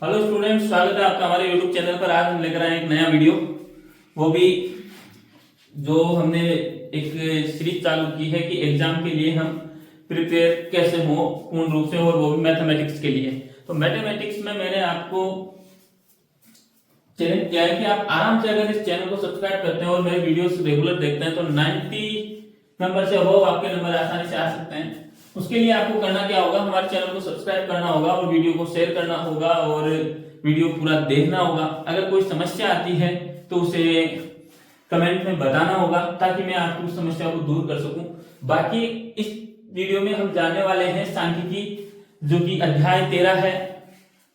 Hello students, स्वागत है आपका हमारे YouTube चैनल पर। आज हम लेकर आए एक नया वीडियो, वो भी जो हमने एक सीरीज चालू की है कि एग्जाम के लिए हम प्रिपेयर कैसे हो पूर्ण रूप से, और वो भी मैथमेटिक्स के लिए। तो मैथमेटिक्स में मैंने आपको चैलेंज किया है कि आप आराम से अगर इस चैनल को सब्सक्राइब करते हैं और मेरे वीडियोस रेगुलर देखते हैं तो 90 नंबर से अबव आपके नंबर आसानी से आ सकते हैं। उसके लिए आपको करना क्या होगा, हमारे चैनल को सब्सक्राइब करना होगा और वीडियो को शेयर करना होगा और वीडियो पूरा देखना होगा। अगर कोई समस्या आती है तो उसे कमेंट में बताना होगा ताकि मैं आपकी उस समस्या को दूर कर सकूं। बाकी इस वीडियो में हम जानने वाले हैं सांख्यिकी, जो कि अध्याय 13 है,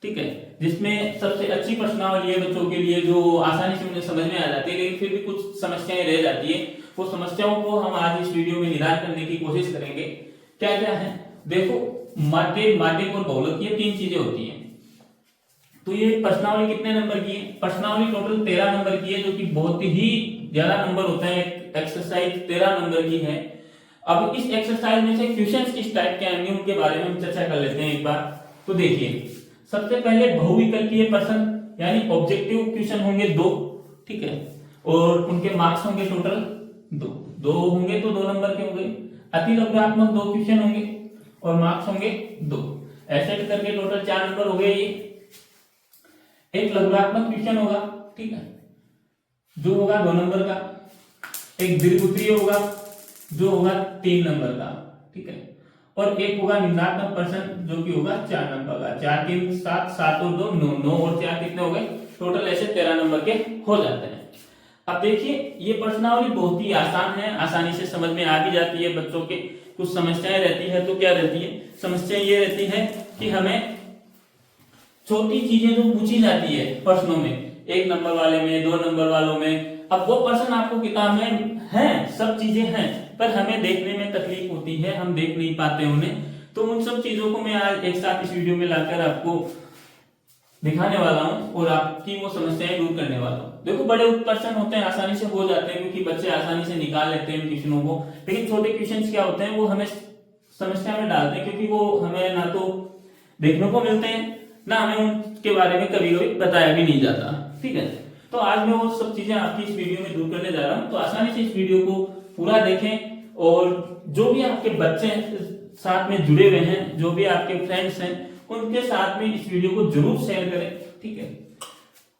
ठीक है, जिसमें सबसे अच्छी प्रश्नावली है बच्चों के लिए जो आसानी से उन्हें समझ में आ जाती है, लेकिन फिर भी कुछ समस्याएं रह जाती है। वो समस्याओं को हम आज इस वीडियो में निदान करने की कोशिश करेंगे। क्या क्या है देखो, माध्यक और बहुलक, ये तीन चीजें होती हैं। तो ये प्रश्नावली कितने नंबर की है? प्रश्नावली टोटल 13 नंबर की है, जो कि बहुत ही ज्यादा नंबर होता है। एक्सरसाइज 13 नंबर की है। अब इस एक्सरसाइज में से क्वेश्चंस किस टाइप के आएंगे उनके बारे में हम चर्चा कर लेते हैं एक बार। तो देखिए, सबसे पहले बहुविकल्पीय प्रश्न यानी ऑब्जेक्टिव क्वेश्चन होंगे 2, ठीक है, और उनके मार्क्स होंगे टोटल 2 होंगे, तो 2 नंबर के होंगे। अतिलघुत्मक 2 क्वेश्चन होंगे और मार्क्स होंगे 2। ऐसे करके टोटल 4 नंबर हो गए। ये एक लघुत्मक क्वेश्चन होगा, ठीक है, जो होगा 2 नंबर का। एक दीर्घउत्तरीय होगा जो होगा 3 नंबर का, ठीक है, और एक होगा निम्नात्मक प्रश्न जो कि होगा 4 नंबर का। 4 3 7, 7 और 2 9, 9 और 4 कितने हो गए टोटल? ऐसे 13 नंबर के हो जाते हैं। अब देखिए, ये प्रश्नावली बहुत ही आसान है, आसानी से समझ में आ भी जाती है बच्चों के। कुछ समस्याएं रहती है, तो क्या रहती है समस्या? ये रहती है कि हमें छोटी चीजें जो पूछी जाती है प्रश्नों में, 1 नंबर वाले में, 2 नंबर वालों में, अब वो प्रश्न आपको किताब में हैं, सब चीजें हैं, पर हमें देखने में तकलीफ होती है, हम देख नहीं पाते उन्हें। तो उन सब चीजों को मैं आज एक साथ इस वीडियो में लाकर आपको दिखाने वाला हूं और आपकी वो समस्याएं दूर करने वाला हूं। देखो, बड़े प्रश्न होते हैं आसानी से हो जाते हैं क्योंकि बच्चे आसानी से निकाल लेते हैं इन क्वेश्चनों को, लेकिन छोटे क्वेश्चंस क्या होते हैं वो हमें समस्या में डालते हैं, क्योंकि वो हमें ना तो देखने को मिलते हैं, ना हमें उनके बारे में कभी कभी बताया भी नहीं जाता, ठीक है। तो आज मैं वो सब चीजें आपकी इस वीडियो में दूर करने जा रहा हूं। तो आसानी से इस वीडियो को पूरा देखें और जो भी आपके बच्चे साथ में जुड़े हुए हैं, जो भी आपके फ्रेंड्स हैं, उनके साथ में इस वीडियो को जरूर शेयर करें, ठीक है।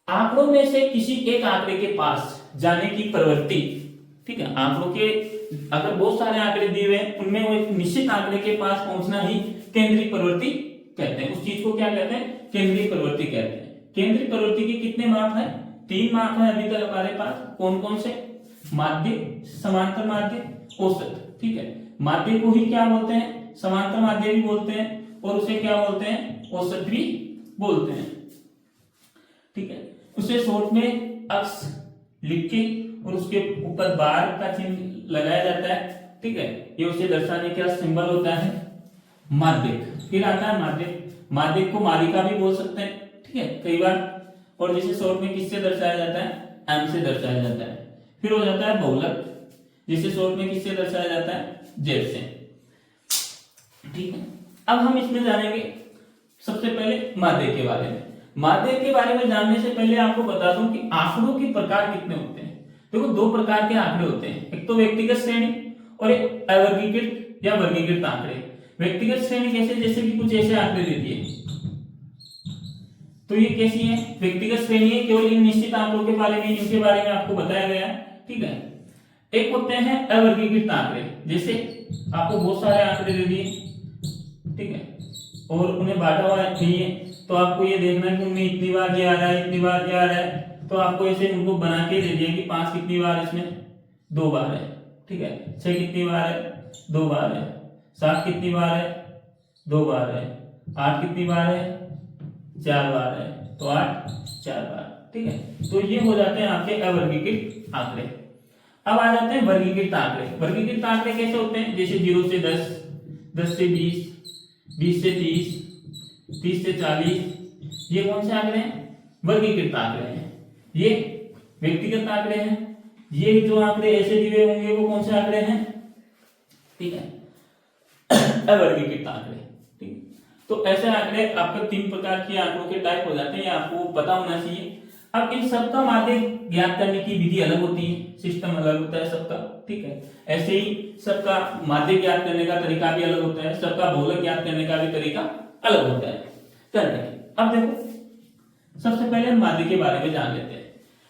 आंकड़ों में से किसी एक आंकड़े के पास जाने की प्रवृत्ति, ठीक है, आंकड़ों के अगर बहुत सारे आंकड़े दिए हुए हैं उनमें वो एक निश्चित आंकड़े के पास पहुंचना ही केंद्रीय प्रवृत्ति कहते हैं। उस चीज को क्या कहते हैं? केंद्रीय प्रवृत्ति कहते हैं। केंद्रीय प्रवृत्ति के कितने माप है? 3 माप है अभी तक हमारे पास। कौन कौन से? माध्य, समांतर माध्य, औसत, ठीक है। माध्य को ही क्या बोलते हैं? समांतर माध्य भी बोलते हैं, और उसे क्या बोलते हैं? औसत भी बोलते हैं, ठीक है। उसे शॉर्ट में अक्स लिख के और उसके ऊपर बार का चिन्ह लगाया जाता है, ठीक है। ये उसे दर्शाने का सिंबल होता है माध्यक। फिर आता है माध्यक। माध्यक को माध्यिका भी बोल सकते हैं, ठीक है, कई बार। और जिसे शॉर्ट में किससे दर्शाया जाता है? एम से दर्शाया जाता है। फिर हो जाता है बहुलक, जिसे शॉर्ट में किससे दर्शाया जाता है? जेड से, ठीक है। अब हम इसमें जानेंगे सबसे पहले माध्यक के बारे में। माध्यक के बारे में जानने से पहले आपको बता दूं कि आंकड़ों के प्रकार कितने होते हैं। देखो, 2 प्रकार के आंकड़े होते हैं, एक तो व्यक्तिगत श्रेणी और एक अवर्गीकृत या वर्गीकृत आंकड़े। व्यक्तिगत श्रेणी कैसे? जैसे कि कुछ ऐसे आंकड़े दे दिए, तो ये कैसी है? व्यक्तिगत श्रेणी है, केवल इन निश्चित आंकड़ों के बारे में, इनके बारे में आपको बताया गया है, ठीक है। एक होते हैं अवर्गीकृत आंकड़े, जैसे आपको बहुत सारे आंकड़े दे दिए, ठीक है, और उन्हें बांटा हुआ नहीं है, तो आपको ये देखना है कि उनमें इतनी बार ये आ रहा है, इतनी बार ये आ रहा है, तो आपको ऐसे उनको बना के दे दिया कि 5 कितनी बार इसमें 2 बार है, ठीक है, 6 कितनी बार है 2 बार है, 7 कितनी बार है 2 बार है, 8 कितनी बार है 4 बार है, तो 8 4 बार, ठीक है। तो ये हो जाते हैं आपके अवर्गीकृत आंकड़े। अब आ जाते हैं वर्गीकृत आंकड़े। वर्गीकृत आंकड़े कैसे होते हैं? जैसे 0 से 10, 10 से 20, 20 से 30, 30 से 40, ये कौन से आंकड़े हैं? वर्गीकृत आंकड़े हैं। ये व्यक्तिगत आंकड़े हैं। ये जो आंकड़े ऐसे दिए होंगे वो कौन से आंकड़े हैं? ठीक है, अवर्गीकृत आंकड़े, ठीक। तो ऐसे आंकड़े आपके 3 प्रकार के आंकड़ों के टाइप हो जाते हैं, ये आपको पता होना चाहिए। अब इन सबका माध्य ज्ञात करने की विधि अलग होती है, सिस्टम अलग होता है सबका, ठीक है। ऐसे ही सबका माध्य ज्ञात करने का तरीका भी अलग होता है, सबका बहुलक ज्ञात करने का भी तरीका अलग होता है करने के। अब देखो सबसे पहले हम माध्य के बारे में जान लेते हैं।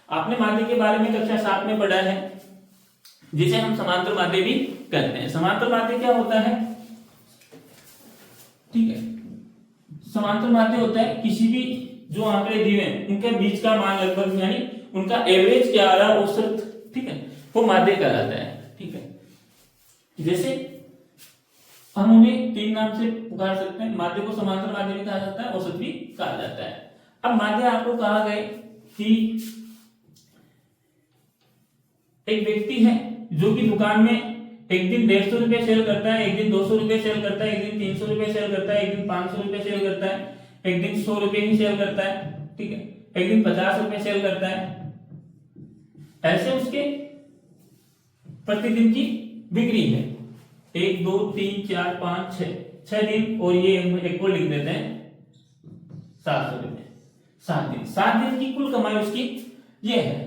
आपने माध्य के बारे में कक्षा 7 में पढ़ा है, जिसे हम समांतर माध्य भी कहते हैं। समांतर माध्य क्या होता है, ठीक है। समांतर माध्य होता है किसी भी जो आंकड़े दिए हैं उनके बीच का मान लगभग यानी उनका एवरेज क्या आ रहा है औसत, ठीक है, वो माध्य कहलाता है, ठीक है। जैसे हम उन्हें 3 नाम से पुकार सकते हैं, माध्य को समांतर माध्य भी कहा जाता है, औसत भी कहा जाता है। अब माध्य आपको कहा गए कि एक व्यक्ति है जो कि दुकान में एक दिन 150 रुपए सेल करता है, एक दिन 200 रुपए सेल करता है, एक दिन 300 रुपए सेल करता है, एक दिन 500 रुपए सेल करता है, एक दिन 100 रुपए ही सेल करता है, ठीक है, एक दिन 50 रुपए सेल करता है। ऐसे उसके प्रतिदिन की बिक्री है 1 2 3 4 5 6 दिन, और ये एक को लिख देते हैं 700 रुपए। 7 दिन की कुल कमाई उसकी ये है,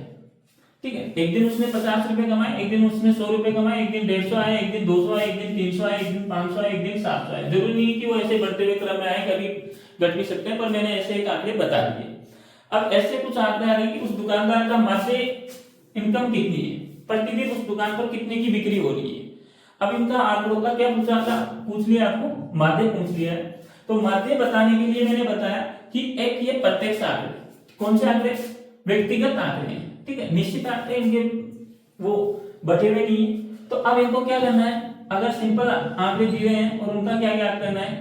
ठीक है। एक दिन उसने 50 रुपए कमाए, एक दिन उसने 100 रुपए कमाए, एक दिन 150 आए, एक दिन 200 आए, एक दिन 300 आए, एक दिन 500 आए, एक दिन 700 आए। जरूरी नहीं कि वो ऐसे बढ़ते हुए क्रम में आए, कभी घट भी सकते हैं, पर मैंने ऐसे एक आंकड़े बता दिए। अब ऐसे कुछ आंकड़े आ रहे कि उस दुकानदार का मासिक इनकम कितनी है, प्रतिदिन उस दुकान पर कितने की बिक्री हो रही है। अब इनका आंकड़ों का क्या पूछा था, पूछ लिया आपको, माध्य पूछ लिया है। तो माध्य बताने के लिए मैंने बताया कि एक ये प्रत्यक्ष आंकड़े, कौन से आंकड़े, व्यक्तिगत आंकड़े हैं, ठीक है, निश्चित आंकड़े इनके वो बटे हुए नहीं है। तो अब इनको क्या करना है, अगर सिंपल आंकड़े दिए हैं और उनका क्या ज्ञात करना है,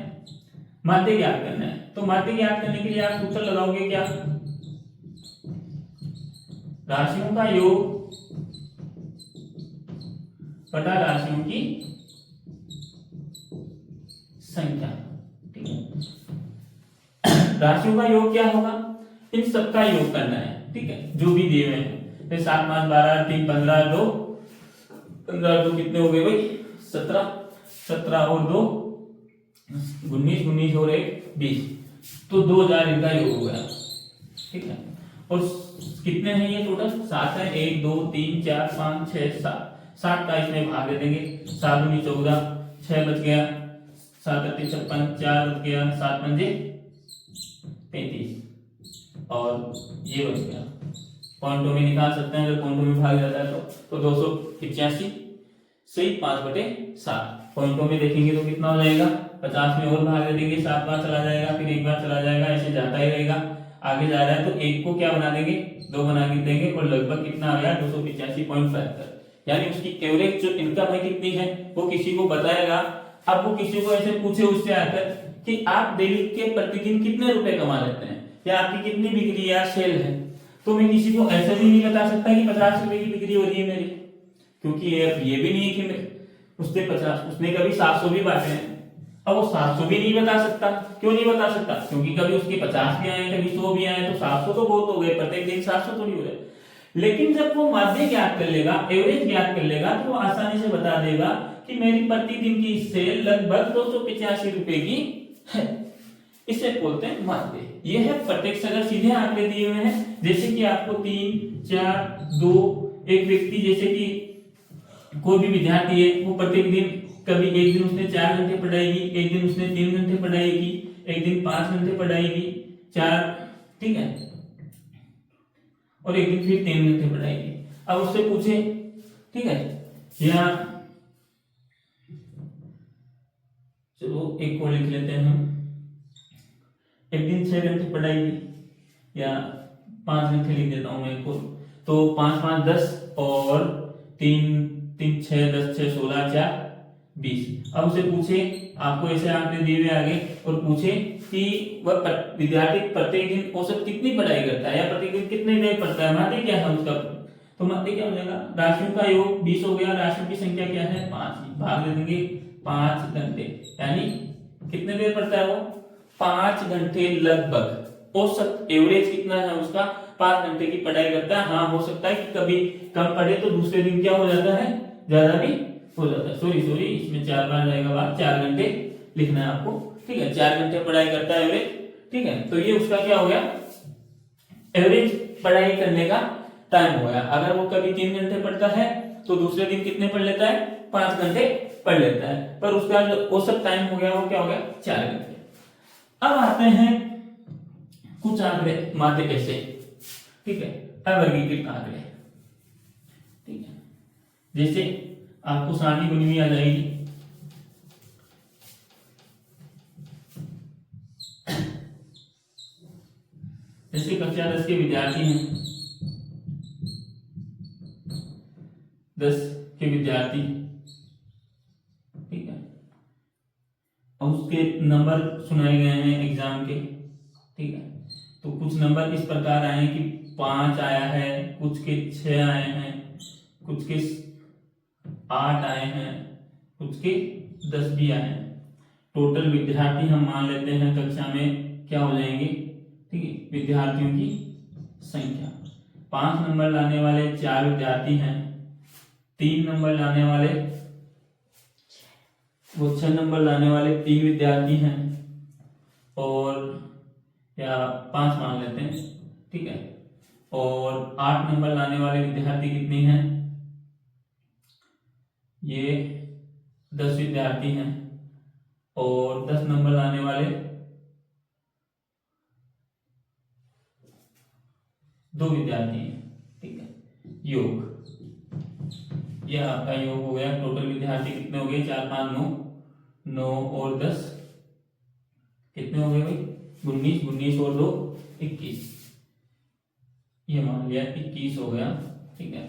माध्य ज्ञात करना है। तो माध्य ज्ञात करने के लिए आप सूत्र लगाओगे क्या, राशियों का योग बटा राशियों की संख्या, ठीक है। राशियों का योग क्या होगा, इन सबका योग करना है, ठीक है, जो भी दिए हुए हैं। 7 5 12 3 15 2 15 2 कितने हो गए भाई 17, 17 और 2 19, 19 और 1 20, तो 2000 इनका योग हो गया, ठीक है। और कितने हैं ये टोटल, 7 है, 1 2 3 4 5 6 7, 7 का इसमें भाग दे देंगे, 7 दूनी 14, 6 बच गया, 7 अट्ठी 56, 4 बच गया, 7 पंजे 35, और ये बच गया। पॉइंटों में निकाल सकते हैं, अगर पॉइंटों में भाग जाता है तो 285 से 5/7। पॉइंटों में देखेंगे तो कितना हो जाएगा, 50 में और भाग दे देंगे, 7 बार चला जाएगा, फिर 1 बार चला जाएगा, ऐसे जाता ही रहेगा। आगे जा रहा है तो 1 को क्या बना देंगे, 2 बना के देंगे, और लगभग कितना आ गया 285.75, यानी उसकी एवरेज जो इनकम है कितनी है वो किसी को बताएगा। अब वो किसी को ऐसे पूछे उससे आकर कि आप डेली के प्रतिदिन कितने रुपए कमा लेते हैं, या आपकी कितनी बिक्री या सेल है, तो मैं किसी को ऐसे भी नहीं बता सकता कि 50 रुपए की बिक्री हो रही है मेरी, क्योंकि ये भी नहीं है कि उसने 50, उसने कभी 700 भी बांटे हैं, अब वो 700 भी नहीं बता सकता। क्यों नहीं बता सकता, क्योंकि कभी उसके 50 भी आए, कभी 100 भी आए, तो 700 तो बहुत हो गए, प्रत्येक दिन 700 थोड़ी हो रहे। लेकिन जब वो माध्य ज्ञात कर लेगा, एवरेज ज्ञात कर लेगा, तो वो आसानी से बता देगा कि मेरी प्रतिदिन की सेल लगभग 285 रुपए की है। इसे बोलते हैं माध्य। ये है प्रत्यक्ष। अगर सीधे आंकड़े दिए हुए हैं, जैसे कि आपको 3 4 2, एक व्यक्ति जैसे कि कोई भी विद्यार्थी है, वो प्रत्येक दिन कभी एक दिन उसने 4 घंटे पढ़ाई की, एक दिन उसने 3 घंटे पढ़ाई की, एक दिन 5 घंटे पढ़ाई की, 4, ठीक है, और एक दिन फिर 3 घंटे पढ़ाई की। अब उससे पूछे, ठीक है, या चलो एक को लिख लेते हैं हम, एक दिन 6 घंटे पढ़ाई की, या 5 घंटे लिख देता हूं मैं एक को, तो 5 5 10 और 3 3 6 10 6 16 4 20। अब उसे पूछे, आपको ऐसे आंकड़े दिए हुए आगे, और पूछे कि वह विद्यार्थी प्रत्येक दिन औसत कितनी पढ़ाई करता है, या प्रत्येक दिन कितने देर पढ़ता है, माध्य क्या है उसका, तो माध्य क्या हो जाएगा, राशियों का योग 20 हो गया, राशियों की संख्या क्या है 5, भाग दे देंगे 5 घंटे, यानी कितने देर पढ़ता है वो 5 घंटे लगभग। औसत एवरेज कितना है उसका, 5 घंटे की पढ़ाई करता है। हाँ, हो सकता है कि कभी कम पढ़े तो दूसरे दिन क्या हो जाता है, ज्यादा भी हो जाता है। सॉरी इसमें 4 बार जाएगा, बात 4 घंटे लिखना है आपको, ठीक है, 4 घंटे पढ़ाई करता है एवरेज, ठीक है। तो ये उसका क्या हो गया, एवरेज पढ़ाई करने का टाइम हो गया। अगर वो कभी 3 घंटे पढ़ता है तो दूसरे दिन कितने पढ़ लेता है, 5 घंटे पढ़ लेता है, पर उसका जो औसत टाइम हो गया वो क्या हो गया, 4 घंटे। अब आते हैं कुछ आंकड़े माध्य कैसे, ठीक है, अवर्गीकृत आंकड़े, ठीक है। जैसे आपको सारणी बनी हुई आ जाएगी, जैसे कक्षा 10 के विद्यार्थी हैं, 10 के विद्यार्थी, ठीक है, और उसके नंबर सुनाए गए हैं एग्जाम के, ठीक है। तो कुछ नंबर इस प्रकार आए हैं कि 5 आया है, कुछ के 6 आए हैं, कुछ के 8 आए हैं, कुछ के 10 भी आए हैं। टोटल विद्यार्थी हम मान लेते हैं कक्षा में क्या हो जाएंगे, ठीक है, विद्यार्थियों की संख्या। 5 नंबर लाने वाले 4 विद्यार्थी हैं, 3 नंबर लाने वाले, वो 6 नंबर लाने वाले 3 विद्यार्थी हैं, और या 5 मान लेते हैं, ठीक है। और 8 नंबर लाने वाले विद्यार्थी कितने हैं, ये 10 विद्यार्थी हैं, और 10 नंबर लाने वाले 2 विद्यार्थी हैं, ठीक है। योग, यह आपका योग हो गया। टोटल विद्यार्थी कितने हो गए, 4 5 9, 9 और 10 कितने हो गए भाई, 19, 19 और 2 21, ये मान लिया 21 हो गया, ठीक है।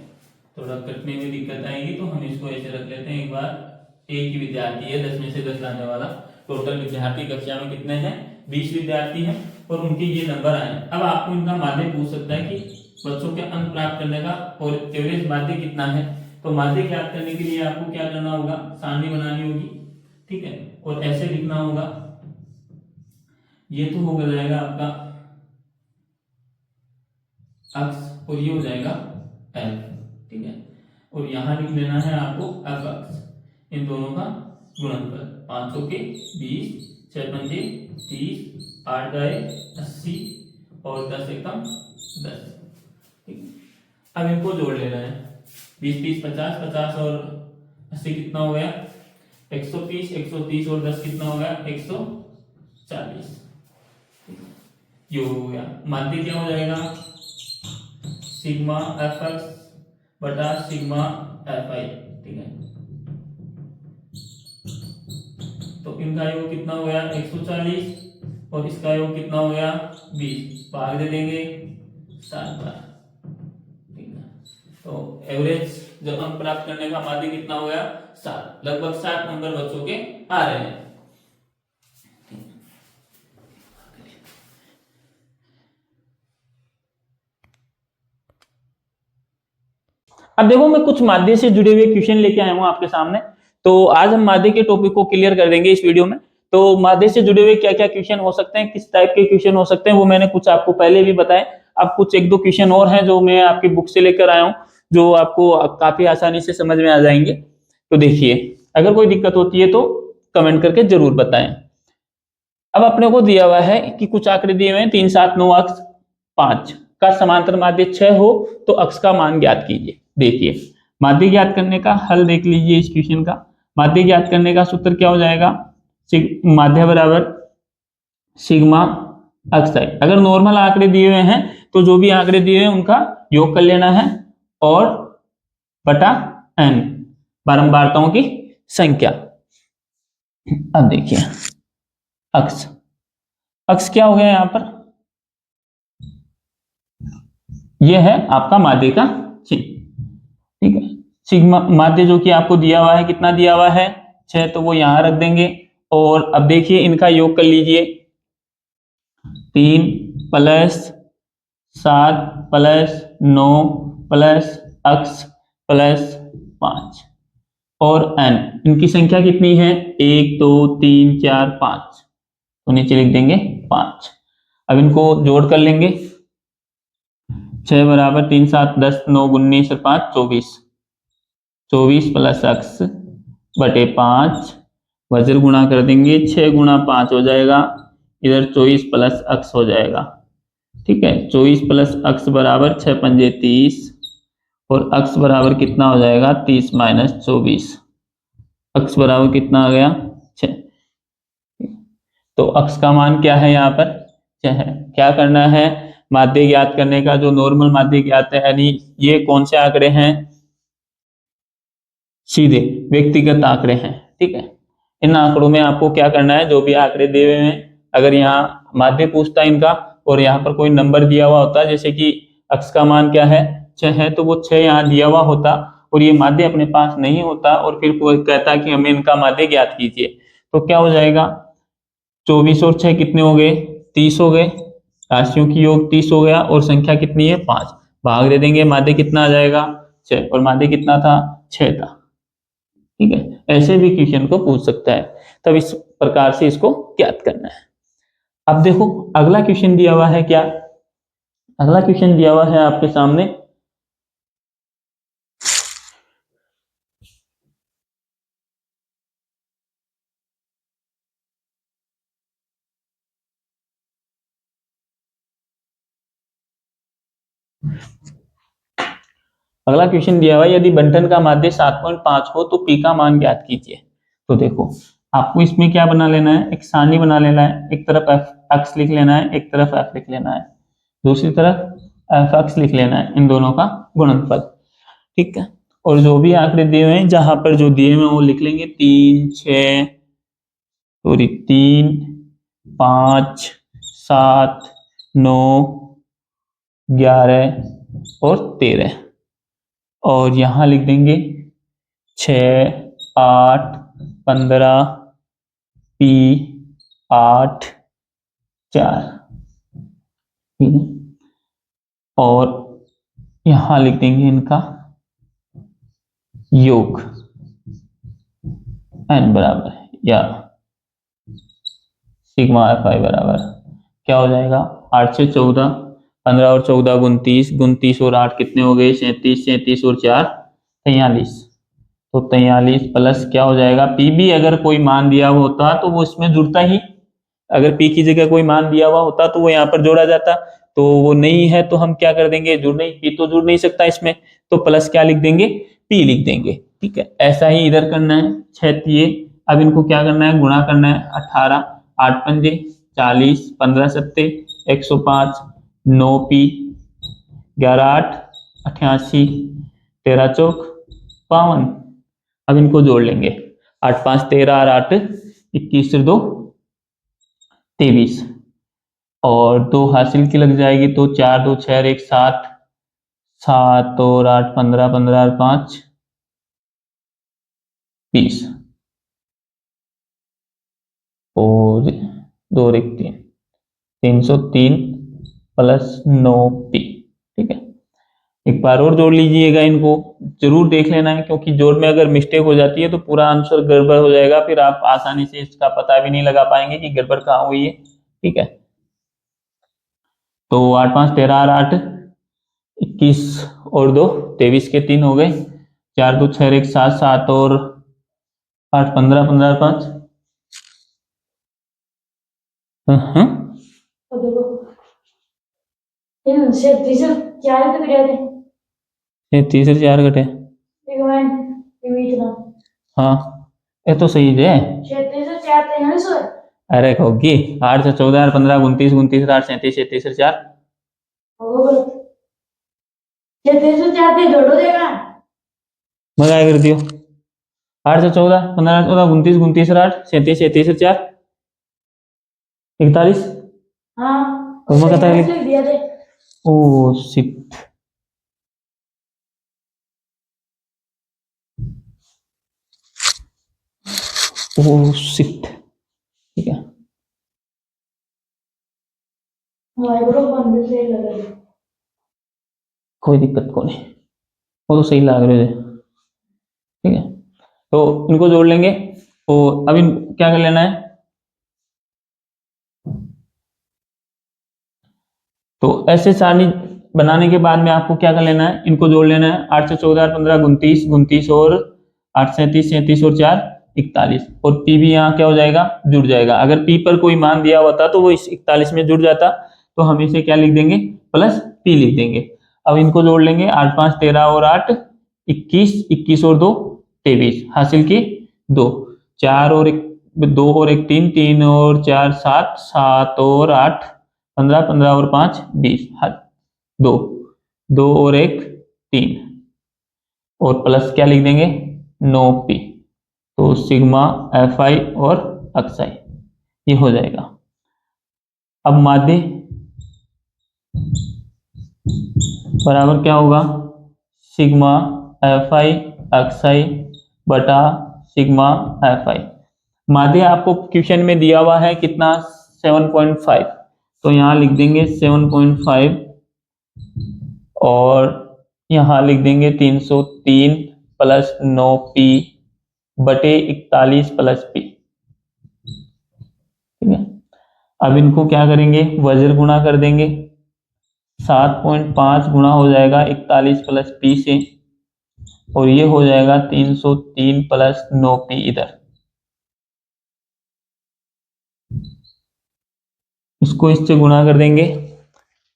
थोड़ा कटने में दिक्कत आएगी तो हम इसको ऐसे रख लेते हैं। एक बार एक ही विद्यार्थी है, 10 में से 10 लाने वाला। टोटल विद्यार्थी कक्षा में कितने हैं, 20 विद्यार्थी हैं, और उनके ये नंबर आए। अब आपको इनका माध्य पूछ सकता है कि बच्चों के अंक प्राप्त करने का और एवरेज माध्य कितना है। तो माध्य ज्ञात करने के लिए आपको क्या करना होगा, सारणी बनानी होगी, ठीक है, और ऐसे लिखना होगा। ये तो हो जाएगा आपका अक्ष, और ये हो जाएगा एल, ठीक है। और यहां लिख लेना है आपको एफ अक्ष, इन दोनों का गुणनफल। 500 के 20, 6 पंजे 30, 8 दाए 80, और 10 एकम 10, ठीक है। अब इनको जोड़ लेना है, 20 30 50, 50 और 80 कितना हो गया, 130, 130 और 10 कितना हो गया, 140, ये हो गया। माध्य क्या हो जाएगा, सिग्मा एफ एक्स बटा सिग्मा एफ आई, ठीक है। तो इनका योग कितना हो गया, 140, और इसका योग कितना हो गया, 20, भाग दे देंगे 7 बार, ठीक है। तो एवरेज जब अंक प्राप्त करने का माध्य कितना हो गया, 7, लगभग 7 नंबर बच्चों के आ रहे हैं। अब देखो मैं कुछ माध्य से जुड़े हुए क्वेश्चन लेके आया हूं आपके सामने। तो आज हम माध्य के टॉपिक को क्लियर कर देंगे इस वीडियो में। तो माध्य से जुड़े हुए क्या क्या क्वेश्चन हो सकते हैं, किस टाइप के क्वेश्चन हो सकते हैं, वो मैंने कुछ आपको पहले भी बताए। अब कुछ 1 2 क्वेश्चन और हैं जो मैं आपकी बुक से लेकर आया हूं, जो आपको काफी आसानी से समझ में आ जाएंगे। तो देखिए, अगर कोई दिक्कत होती है तो कमेंट करके जरूर बताएं। अब अपने को दिया हुआ है कि कुछ आंकड़े दिए हुए हैं, 3 7 9 अक्ष 5 का समांतर माध्य 6 हो तो अक्ष का मान ज्ञात कीजिए। देखिए, माध्य ज्ञात करने का हल देख लीजिए इस क्वेश्चन का। माध्य ज्ञात करने का सूत्र क्या हो जाएगा, माध्य बराबर सिग्मा अक्ष आई। अगर नॉर्मल आंकड़े दिए हुए हैं तो जो भी आंकड़े दिए हुए हैं उनका योग कर लेना है, और बटा n बारंबारताओं की संख्या। अब देखिए, अक्ष अक्ष क्या हो गया यहां पर, यह है आपका माध्य का चिन्ह, ठीक है। सिग्मा माध्य जो कि आपको दिया हुआ है, कितना दिया हुआ है, 6, तो वो यहां रख देंगे। और अब देखिए इनका योग कर लीजिए, 3 प्लस 7 प्लस 9 प्लस अक्ष प्लस 5 और n, इनकी संख्या कितनी है, 1 2 3 4 5, तो नीचे लिख देंगे 5। अब इनको जोड़ कर लेंगे, 6 बराबर 3 7 10 9 19 5 24, 24 प्लस अक्ष बटे 5 वज्र गुणा कर देंगे, 6 गुणा 5 हो जाएगा, इधर 24 प्लस अक्स हो जाएगा। ठीक है, 24 प्लस अक्स बराबर 6 पंजे 30 और अक्स बराबर कितना हो जाएगा 30 माइनस 24, अक्स बराबर कितना आ गया 6। तो अक्स का मान क्या है यहाँ पर 6 है। क्या करना है, माध्य ज्ञात करने का, जो नॉर्मल माध्य ज्ञात है, यानी ये कौन से आंकड़े हैं, सीधे व्यक्तिगत आंकड़े हैं। ठीक है, इन आंकड़ों में आपको क्या करना है, जो भी आंकड़े दिए हुए हैं, अगर यहाँ माध्य पूछता है इनका और यहाँ पर कोई नंबर दिया हुआ होता, जैसे कि अक्स का मान क्या है 6 है, तो वो 6 यहाँ दिया हुआ होता और ये माध्य अपने पास नहीं होता और फिर वो कहता कि हमें इनका माध्य ज्ञात कीजिए, तो क्या हो जाएगा 24 और 6 कितने हो गए 30 हो गए, राशियों की योग 30 हो गया और संख्या कितनी है 5, भाग दे देंगे, माध्य कितना आ जाएगा 6 और माध्य कितना था 6 था। ठीक है, ऐसे भी क्वेश्चन को पूछ सकता है, तब इस प्रकार से इसको ज्ञात करना है। अब देखो अगला क्वेश्चन दिया हुआ है, क्या अगला क्वेश्चन दिया हुआ है आपके सामने, अगला क्वेश्चन दिया हुआ है, यदि बंटन का माध्य 7.5 हो तो पी का मान ज्ञात कीजिए। तो देखो आपको इसमें क्या बना लेना है, एक सारणी बना लेना है, एक तरफ एफ एक्स लिख लेना है, एक तरफ एफ लिख लेना है, दूसरी तरफ एफ एक्स लिख लेना है, इन दोनों का गुणनफल। ठीक है, और जो भी आंकड़े दिए हुए हैं, जहां पर जो दिए हुए हैं वो लिख लेंगे, 3 6 सॉरी 3 5 7 9 11 और 13, और यहां लिख देंगे 6 8 15 पी 8 4। ठीक है, और यहां लिख देंगे इनका योग एन बराबर या सिग्मा एफ आई बराबर क्या हो जाएगा 8 से 14, 15 और 14 29, 29 और 8 कितने हो गए 37, 37 और 4 43, तो 43 प्लस क्या हो जाएगा पी भी अगर कोई मान दिया हुआ होता तो वो इसमें जुड़ता ही, अगर पी की जगह कोई मान दिया हुआ होता तो वो यहाँ पर जोड़ा जाता, तो वो नहीं है तो हम क्या कर देंगे, जुड़ नहीं, पी तो जुड़ नहीं सकता इसमें, तो प्लस क्या लिख देंगे पी लिख देंगे। ठीक है, ऐसा ही इधर करना है 6 दिए, अब इनको क्या करना है गुणा करना है, 18 8 पंजे 40, 15 सत्ते 105, 9 पी 11 8 88, 13 चौक 52। अब इनको जोड़ लेंगे, 8 5 13 और 8 21 2 23, और 2 हासिल की लग जाएगी, तो 4 2 6 1 7, 7 और 8 15, 15 और 5 20 और 2 1 3, 303 प्लस 9 पी। ठीक है, एक बार और जोड़ लीजिएगा, इनको जरूर देख लेना है, क्योंकि जोड़ में अगर मिस्टेक हो जाती है तो पूरा आंसर गड़बड़ हो जाएगा, फिर आप आसानी से इसका पता भी नहीं लगा पाएंगे कि गड़बड़ कहाँ हुई है। ठीक है, तो 8 5 13 और 8 21 और 2 23 के 3 हो गए, 4 2 6 1 7, 7 और 8 15, 15 और 5 तीसरे 4 घटे, हाँ ये तो सही है, अरे होगी 8 से 14 15 29 29 8 37 37 4 मजा कर दियो, 8 से 14 15 14 29 29 8 37 37 4 41, ओ शिट, ओ शिट। ठीक है, कोई दिक्कत को नहीं, वो तो सही लग रहे है। ठीक है, तो इनको जोड़ लेंगे, तो अब इन क्या कर लेना है, तो ऐसे सारणी बनाने के बाद में आपको क्या कर लेना है, इनको जोड़ लेना है, 8 से 14 15 29 29 और 8 37 37 और 4 41 और पी भी यहाँ क्या हो जाएगा, जुड़ जाएगा। अगर पी पर कोई मान दिया होता तो वो इस 41 में जुड़ जाता, तो हम इसे क्या लिख देंगे, प्लस पी लिख देंगे। अब इनको जोड़ लेंगे, 8 5 13 और 8 21, 21 और 2 23, हासिल की 2, 4 और 1 2 और 1 3, 3 और 4 7, 7 और 8 15, 15 और 5 20, 2 2 और 1 3 और प्लस क्या लिख देंगे 9p। तो सिग्मा एफ आई और अक्साई ये हो जाएगा। अब माध्य बराबर क्या होगा, सिग्मा एफ आई अक्साई बटा सिग्मा एफ आई। माध्य आपको क्वेश्चन में दिया हुआ है कितना, 7.5, तो यहाँ लिख देंगे 7.5 और यहाँ लिख देंगे 303 प्लस 9p बटे 41 प्लस p। ठीक है, अब इनको क्या करेंगे, वज्र गुणा कर देंगे, 7.5 गुणा हो जाएगा 41 प्लस p से और ये हो जाएगा 303 प्लस 9p इधर। इसको इससे गुणा कर देंगे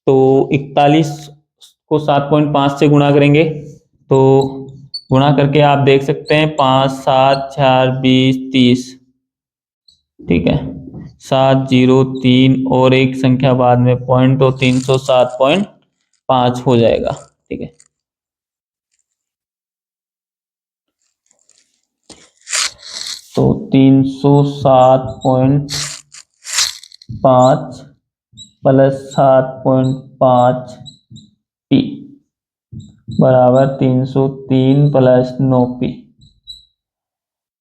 तो 41 को 7.5 से गुणा करेंगे तो गुणा करके आप देख सकते हैं 5 7 4 20 30, ठीक है, 7 0 3 और एक संख्या बाद में पॉइंट, तो 307.5 हो जाएगा। ठीक है, तो 307.5 प्लस 7.5 पी बराबर 303 प्लस 9p।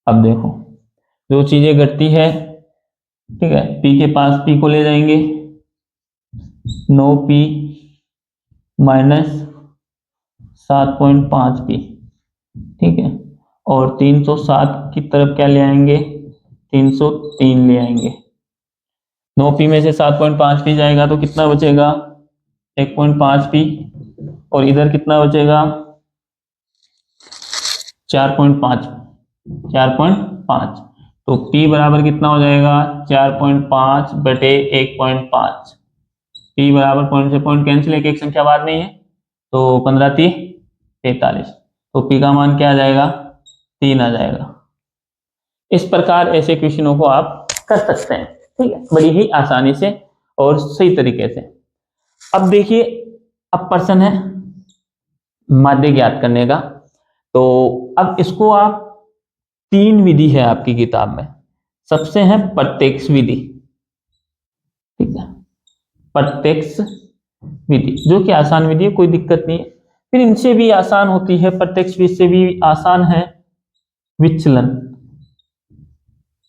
अब देखो जो चीजें घटती है, ठीक है, p के पास p को ले जाएंगे, 9p माइनस 7.5p, ठीक है, और 307 की तरफ क्या ले आएंगे, 303 ले आएंगे। 9p में से 7.5p जाएगा तो कितना बचेगा, 1.5p और इधर कितना बचेगा 4.5, 4.5, तो p बराबर कितना हो जाएगा 4.5 बटे 1.5। p बराबर पॉइंट से पॉइंट कैंसिल, एक संख्या बाद में ही है, तो 15 3 43, तो p का मान क्या आ जाएगा 3 आ जाएगा। इस प्रकार ऐसे क्वेश्चनों को आप कर सकते हैं, ठीक है, बड़ी ही आसानी से और सही तरीके से। अब देखिए, अब प्रश्न है माध्य ज्ञात करने का, तो अब इसको आप, 3 विधि है आपकी किताब में। सबसे है प्रत्यक्ष विधि, ठीक है, प्रत्यक्ष विधि जो कि आसान विधि है, कोई दिक्कत नहीं है। फिर इनसे भी आसान होती है, प्रत्यक्ष विधि से भी आसान है विचलन,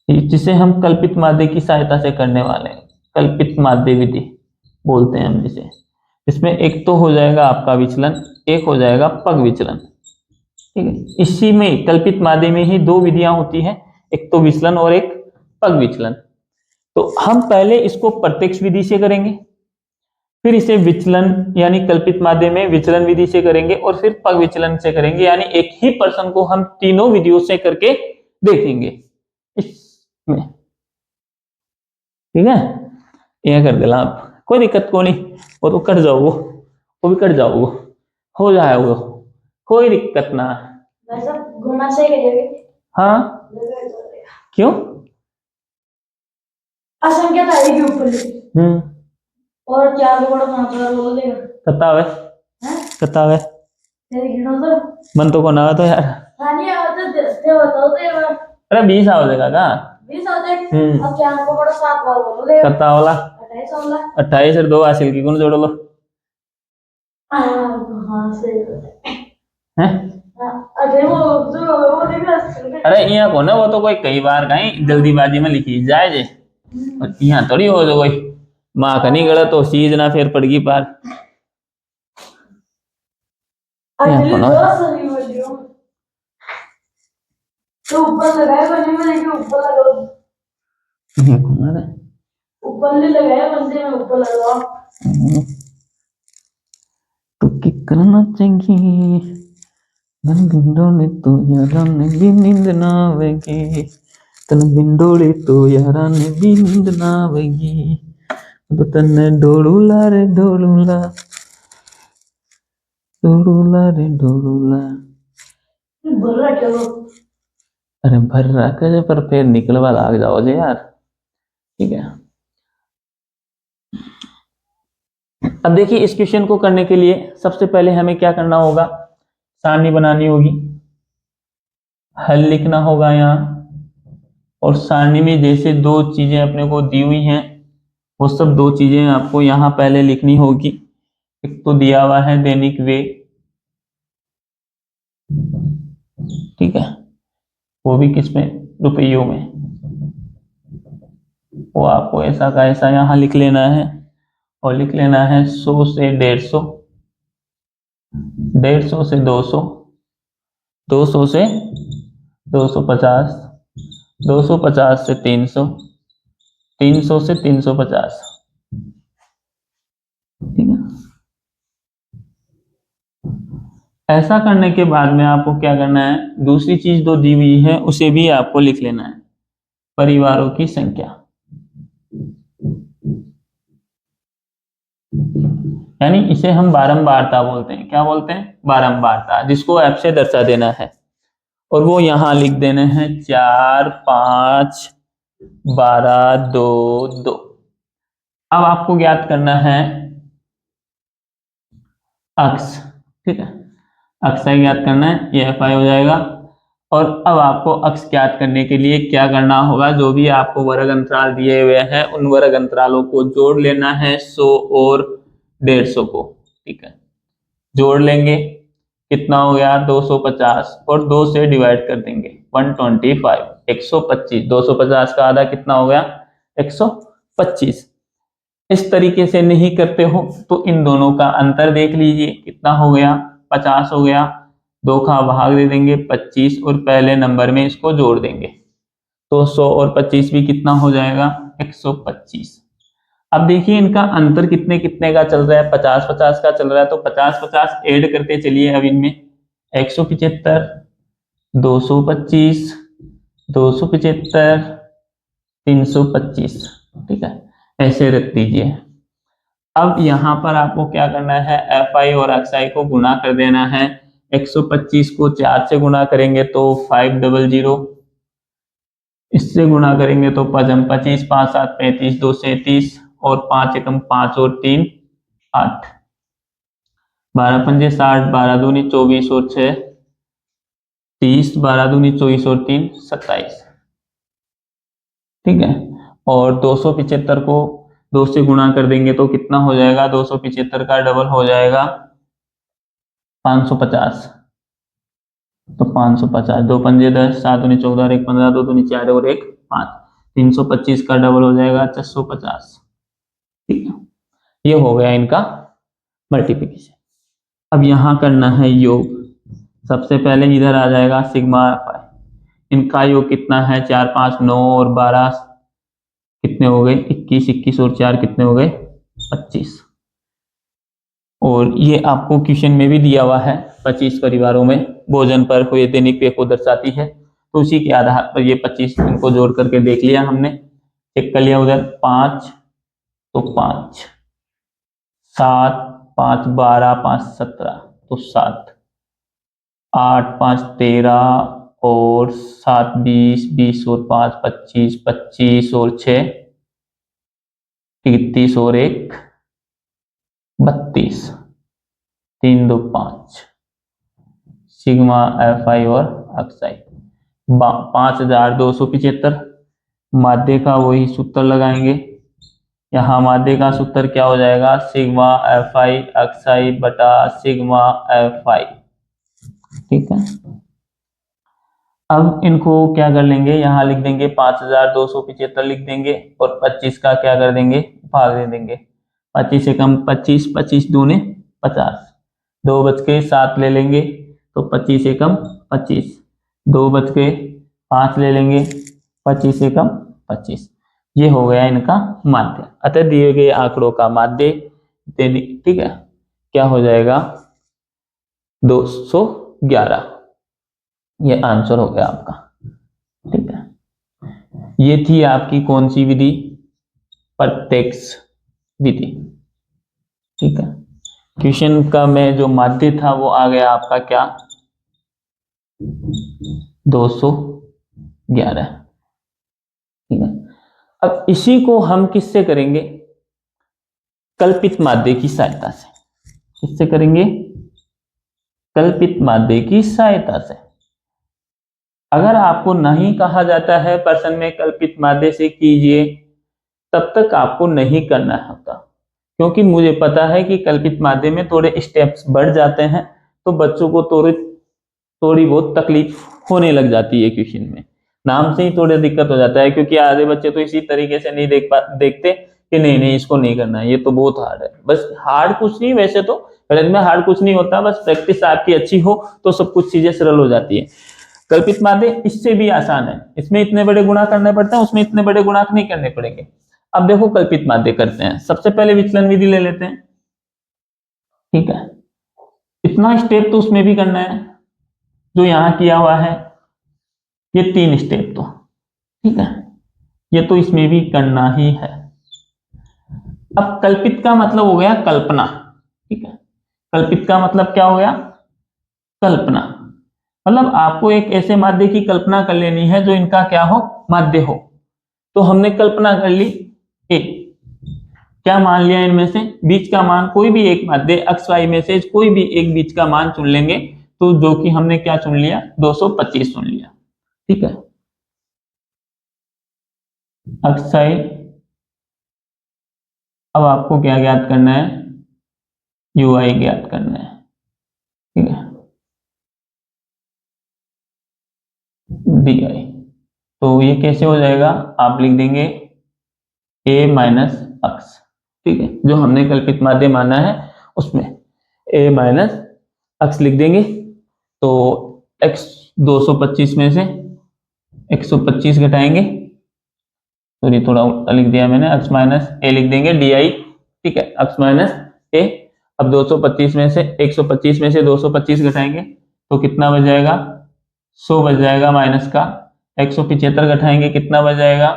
जिसे हम कल्पित माध्य की सहायता से करने वाले हैं, कल्पित माध्य विधि बोलते हैं हम जिसे। इसमें एक तो हो जाएगा आपका विचलन, एक हो जाएगा पग विचलन, ठीक है। इसी में कल्पित माध्य में ही 2 विधियां होती हैं, एक तो विचलन और एक पग विचलन। तो हम पहले इसको प्रत्यक्ष विधि से करेंगे, फिर इसे विचलन यानी कल्पित माध्य में विचलन विधि से करेंगे और फिर पग विचलन से करेंगे, यानी एक ही प्रश्न को हम तीनों विधियों से करके देखेंगे इसमें, ठीक है। यह कर देना आप, कोई दिक्कत को नहीं, वो तो कर जाओ, वो भी कर जाओ, हो जाएगा, कोई दिक्कत ना। गुना से करिए, हाँ क्यों, असंख्य तारीख के ऊपर और 4 को बड़ा 5 बार बोल देगा, कतावे कतावे मन तो कोना तो यार, हां नहीं आवत ते बताओ तो एक बार, अरे 20 आ जाएगा का 20 आ जाएगा, अब 4 को बड़ा 7 बार बोल देगा, कता वाला 28 वाला 28 और 2 हासिल की कौन जोड़ लो, हां से हैं, अरे वो अरे यहाँ को ना, वो तो कोई कई बार कहीं जल्दीबाजी में लिखी जाए जे, यहाँ थोड़ी हो जो कोई माँ का नहीं गलत हो चीज ना फिर पड़गी पार, तो ऊपर लगाए बने में, लेकिन ऊपर लगाओ, ऊपर नहीं लगाया बंदे में, ऊपर लगाओ, तो क्या करना चाहिए, ನನ್ನ ಬಿಂಡೋಳಿತ್ತು ಯಾರನ್ನೇ भी नींद ना आवेगी तन बिंडोಳಿತ್ತು ಯಾರನ್ನೇ भी नींद ना आवेगी अब तन्ने डोलूला रे डोलूला डोलूला रे डोलूला अरे भर रहा है पर फिर निकलवा लाग जाओ जे यार। ठीक है, अब देखिए इस क्वेश्चन को करने के लिए सबसे पहले हमें क्या करना होगा, सारणी बनानी होगी, हल लिखना होगा यहाँ, और सारणी में जैसे दो चीजें अपने को दी हुई हैं वो सब दो चीजें आपको यहाँ पहले लिखनी होगी। एक तो दिया हुआ है दैनिक वे, ठीक है, वो भी किसमें, रुपयों में, वो आपको ऐसा का ऐसा यहाँ लिख लेना है, और लिख लेना है 100 से 150, 150 से 200, 200 से 250, 250 से 300, 300 से 350। ठीक है, ऐसा करने के बाद में आपको क्या करना है, दूसरी चीज जो दी हुई है उसे भी आपको लिख लेना है, परिवारों की संख्या, यानी इसे हम बारंबारता बोलते हैं। क्या बोलते हैं, बारंबारता, जिसको एफ से दर्शा देना है, और वो यहां लिख देने हैं 4, 5, 12, 2, 2। अब आपको ज्ञात करना है अक्स, ठीक है, अक्स ज्ञात करना है, ये एफ आई हो जाएगा। और अब आपको अक्स ज्ञात करने के लिए क्या करना होगा, जो भी आपको वर्ग अंतराल दिए हुए हैं उन वर्ग अंतरालों को जोड़ लेना है 100 और 150 को। ठीक है, जोड़ लेंगे, कितना हो गया 250, और 2 से डिवाइड कर देंगे 125, 125, 250 का आधा कितना हो गया 125। इस तरीके से नहीं करते हो तो इन दोनों का अंतर देख लीजिए, कितना हो गया 50 हो गया, 2 का भाग दे देंगे 25, और पहले नंबर में इसको जोड़ देंगे, तो 100 और 25 भी कितना हो जाएगा 125। अब देखिए इनका अंतर कितने कितने का चल रहा है, 50 50 का चल रहा है, तो 50 50 ऐड करते चलिए। अब इनमें 175, 225, 275, 325, ठीक है, ऐसे रख दीजिए। अब यहां पर आपको क्या करना है, एफ आई और एक्स आई को गुणा कर देना है। 125 को 4 से गुणा करेंगे तो 500, इससे गुणा करेंगे तो 5 25, 5 7 35, 2 37, और 5 एकम 5 और 3 8, 12 पंजे 60, 12 दूनी 24 और 6 30, 12 दूनी 24 और 3 27। ठीक है, और 275 को 2 से गुणा कर देंगे तो कितना हो जाएगा, 275 का डबल हो जाएगा 550, तो 550, 2 पंजे 10, 7 दूनी 14, 1 15, 2 दूनी 4 और 1 5, 325 का डबल हो जाएगा 650। ठीक है, ये हो गया इनका मल्टीप्लिकेशन। अब यहां करना है योग। सबसे पहले इधर आ जाएगा सिग्मा एफ आई, इनका योग कितना है 4 5 9 और 12 कितने हो गए 21, 21 और 4 कितने हो गए 25। और ये आपको क्वेश्चन में भी दिया हुआ है, 25 परिवारों में भोजन पर हुए दैनिक व्यय को दर्शाती है, तो उसी के आधार पर ये 25 इनको जोड़ करके देख लिया हमने, चेक कर लिया। उधर 5 तो 5, 7 5 12, 5 17 तो 7, 8 5 13, और 7 20, 20 और 5 25, 25 और 6 30 और 1 32, 3 2 5, सिग्मा एफ आई और एक्स आई 5275। माध्य का वही सूत्र लगाएंगे, यहाँ माध्य का सूत्र क्या हो जाएगा, सिग्मा एफ आई एक्स आई बटा सिग्मा एफ आई। ठीक है, अब इनको क्या कर लेंगे, यहाँ लिख देंगे 5275 लिख देंगे, और 25 का क्या कर देंगे, भाग दे देंगे। 25 से कम 25, 25 दूने 50, 2 बच के 7 ले लेंगे तो 25 से कम 25, 2 बच के 5 ले लेंगे, 25 से कम 25। ये हो गया इनका माध्य। अतः दिए गए आंकड़ों का माध्य, ठीक है, क्या हो जाएगा 211। ये आंसर हो गया आपका। ठीक है, ये थी आपकी कौन सी विधि? प्रत्यक्ष विधि। ठीक है, क्वेश्चन का में जो माध्य था वो आ गया आपका क्या? 211। ठीक है, अब इसी को हम किससे करेंगे? कल्पित माध्य की सहायता से। किससे करेंगे? कल्पित माध्य की सहायता से। अगर आपको नहीं कहा जाता है प्रश्न में कल्पित माध्य से कीजिए, तब तक आपको नहीं करना होता, क्योंकि मुझे पता है कि कल्पित माध्य में थोड़े स्टेप्स बढ़ जाते हैं, तो बच्चों को थोड़ी बहुत तकलीफ होने लग जाती है क्वेश्चन में। नाम से ही थोड़ी दिक्कत हो जाता है, क्योंकि आधे बच्चे तो इसी तरीके से नहीं देखते कि नहीं नहीं इसको नहीं करना है, ये तो बहुत हार्ड है। बस हार्ड कुछ नहीं, वैसे तो गणित में हार्ड कुछ नहीं होता, बस प्रैक्टिस आपकी अच्छी हो तो सब कुछ चीजें सरल हो जाती है। कल्पित माध्य इससे भी आसान है, इसमें इतने बड़े गुणा करने पड़ते हैं, उसमें इतने बड़े गुणा नहीं करने पड़ेंगे। अब देखो कल्पित माध्य करते हैं, सबसे पहले विचलन विधि ले लेते हैं। ठीक है, इतना स्टेप तो उसमें भी करना है जो यहां किया हुआ है, ये 3 स्टेप तो। ठीक है, ये तो इसमें भी करना ही है। अब कल्पित का मतलब हो गया कल्पना। ठीक है, कल्पित का मतलब क्या हो गया? कल्पना। मतलब आपको एक ऐसे माध्य की कल्पना कर लेनी है जो इनका क्या हो? माध्य हो। तो हमने कल्पना कर ली ए, क्या मान लिया इनमें से? बीच का मान कोई भी एक माध्य एक्स वाई में से कोई भी एक बीच का मान चुन लेंगे, तो जो कि हमने क्या चुन लिया? 225 चुन लिया। ठीक है, एक्साई। अब आपको क्या ज्ञात करना है? यू आई ज्ञात करना है। ठीक है, डी आई। तो ये कैसे हो जाएगा? आप लिख देंगे ए माइनस एक्स। ठीक है, जो हमने कल्पित माध्य माना है उसमें ए माइनस एक्स लिख देंगे। तो एक्स 225 में से 125 घटाएंगे, सॉरी थोड़ा उल्टा लिख दिया मैंने, एक्स माइनस ए लिख देंगे डी आई। ठीक है, एक्स माइनस ए। अब 225 में से 125 में से 225 घटाएंगे तो कितना बच जाएगा? 100 बच जाएगा माइनस का। 175 घटाएंगे कितना बच जाएगा?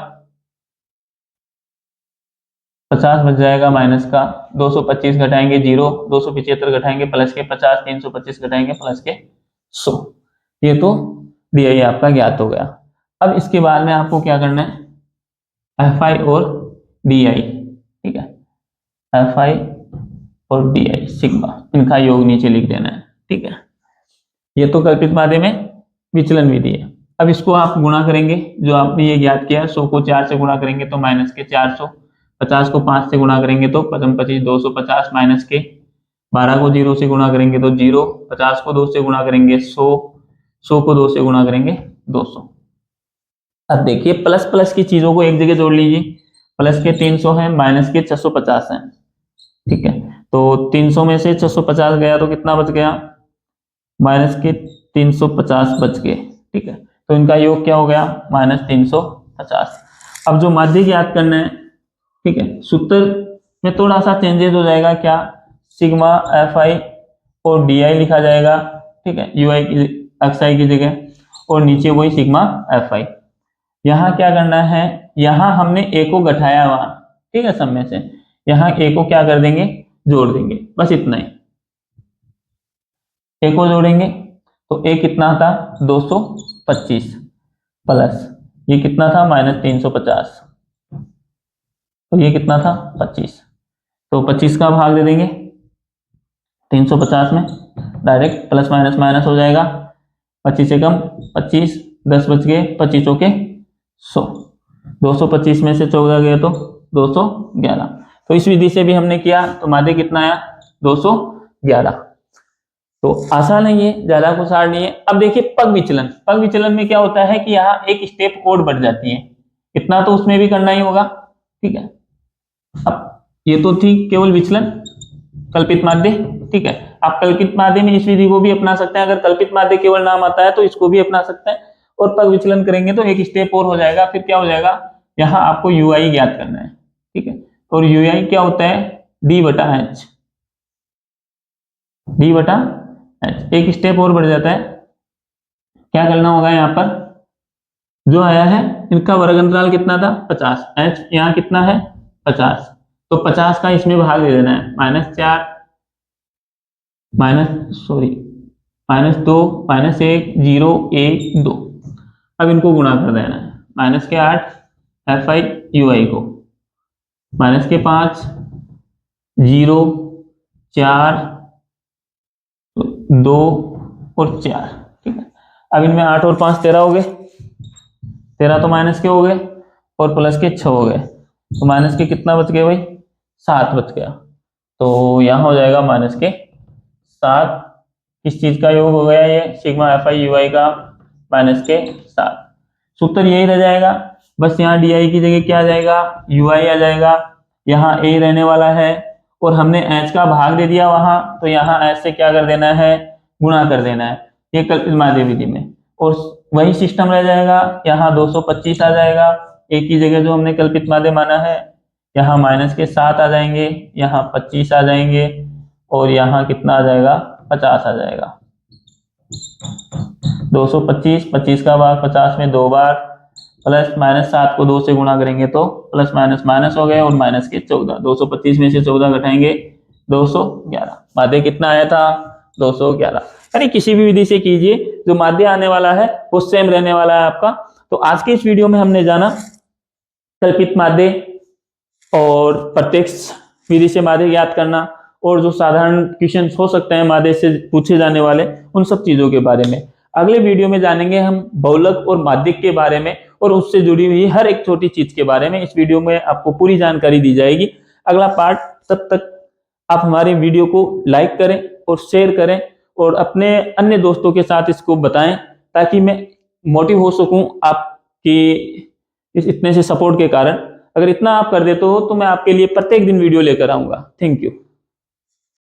50 बच जाएगा माइनस का। 225 घटाएंगे 0, 275 घटाएंगे प्लस के 50, 325 घटाएंगे प्लस के 100। ये तो डी आई आपका ज्ञात हो गया। अब इसके बाद में आपको क्या करना है? एफ आई और डी आई। ठीक है, एफ आई और डी आई सिग्मा, इनका योग नीचे लिख देना है। ठीक है, ये तो कल्पित माध्य में विचलन विधि है। अब इसको आप गुणा करेंगे, जो आपने ये ज्ञात किया 100 को 4 से गुणा करेंगे तो माइनस के 400, 50 को 5 से गुणा करेंगे तो 25 250 माइनस के 12 को 0 से गुणा करेंगे तो 0, 50 को 2 से गुणा करेंगे 100, 100 को 2 से गुणा करेंगे 200। अब देखिए प्लस प्लस की चीजों को एक जगह जोड़ लीजिए। प्लस के 300 है, माइनस के 650 है। ठीक है, तो 300 में से 650 गया तो कितना बच गया? माइनस के 350 बच गए। ठीक है, तो इनका योग क्या हो गया? माइनस 350। अब जो माध्य ज्ञात करना है, ठीक है, सूत्र में थोड़ा सा चेंजेस हो जाएगा। क्या? सिग्मा एफ आई और डी आई लिखा जाएगा। ठीक है, यू आई की एक्स आई की जगह, और नीचे वही सिग्मा एफ आई। यहाँ क्या करना है? यहाँ हमने ए को घटाया हुआ, ठीक है, सब में से यहाँ ए को क्या कर देंगे? जोड़ देंगे, बस इतना ही। ए को जोड़ेंगे तो ए कितना था? 225 प्लस ये कितना था? माइनस 350। तो ये कितना था? 25। तो 25 का भाग दे देंगे 350 में, डायरेक्ट प्लस माइनस माइनस हो जाएगा। 25 से कम 25, 10 बच गए, 25 के 100। 225 में से 14 गए तो 211। तो इस विधि से भी हमने किया तो माध्य कितना आया? 211। तो आसान है ये, ज्यादा कुछ हार्ड नहीं है। अब देखिए पग विचलन। पग विचलन में क्या होता है कि यहाँ एक स्टेप और बढ़ जाती है, इतना तो उसमें भी करना ही होगा। ठीक है, अब ये तो थी केवल विचलन, कल्पित माध्य। ठीक है, आप कल्पित माध्य में इस विधि को भी अपना सकते हैं। अगर कल्पित माध्य केवल नाम आता है तो इसको भी अपना सकते हैं। और पग विचलन करेंगे तो एक स्टेप और हो जाएगा। फिर क्या हो जाएगा? यहाँ आपको यू आई ज्ञात करना है। ठीक है, और यू आई क्या होता है? डी बटा एच। डी बटा एच, एक स्टेप और बढ़ जाता है। क्या करना होगा यहाँ पर, जो आया है इनका वर्ग अंतराल कितना था 50, h यहाँ कितना है 50, तो 50 का इसमें भाग दे देना है, -4 -2 -1 0 1 2, अब इनको गुणा कर देना है, -8 fi ui को, -5 0 4 2 और 4, ठीक है। अब इनमें 8 और 5 13 हो गए, 13 तो माइनस के हो गए और प्लस के 6 हो गए, तो माइनस के कितना बच गए भाई 7 बच गया, तो यहाँ हो जाएगा -7, किस चीज का योग हो गया ये सिग्मा एफ आई यू आई का -7, सूत्र यही रह जाएगा, बस यहाँ डी आई की जगह क्या आ जाएगा यू आई आ जाएगा, यहाँ ए रहने वाला है और हमने एच का भाग दे दिया वहां, तो यहाँ एच से क्या कर देना है गुणा कर देना है, ये कल्पित माध्य विधि में, और वही सिस्टम रह जाएगा, यहाँ 225 आ जाएगा, एक की जगह जो हमने कल्पित माध्य माना है, यहाँ -7 आ जाएंगे, यहाँ 25 आ जाएंगे और यहाँ कितना आ जाएगा 50 आ जाएगा, 225 25 का भाग 50 में 2 बार, प्लस -7 को 2 से गुणा करेंगे तो प्लस माइनस माइनस हो गए और माइनस के 14, 225 में से 14 घटाएंगे 211, माध्य कितना आया था 211। यानी किसी भी विधि से कीजिए, जो माध्य आने वाला है वो सेम रहने वाला है आपका। तो आज के इस वीडियो में हमने जाना कल्पित माध्य और प्रत्यक्ष विधि से माध्य ज्ञात करना, और जो साधारण क्वेश्चन हो सकते हैं माध्य से पूछे जाने वाले, उन सब चीजों के बारे में। अगले वीडियो में जानेंगे हम बहुलक और माध्यक के बारे में और उससे जुड़ी हुई हर एक छोटी चीज के बारे में। इस वीडियो में आपको पूरी जानकारी दी जाएगी। अगला पार्ट, तब तक आप हमारे वीडियो को लाइक करें और शेयर करें और अपने अन्य दोस्तों के साथ इसको बताएं, ताकि मैं मोटिव हो सकूं आपकी इस इतने से सपोर्ट के कारण। अगर इतना आप कर देते हो तो मैं आपके लिए प्रत्येक दिन वीडियो लेकर आऊंगा। Thank you.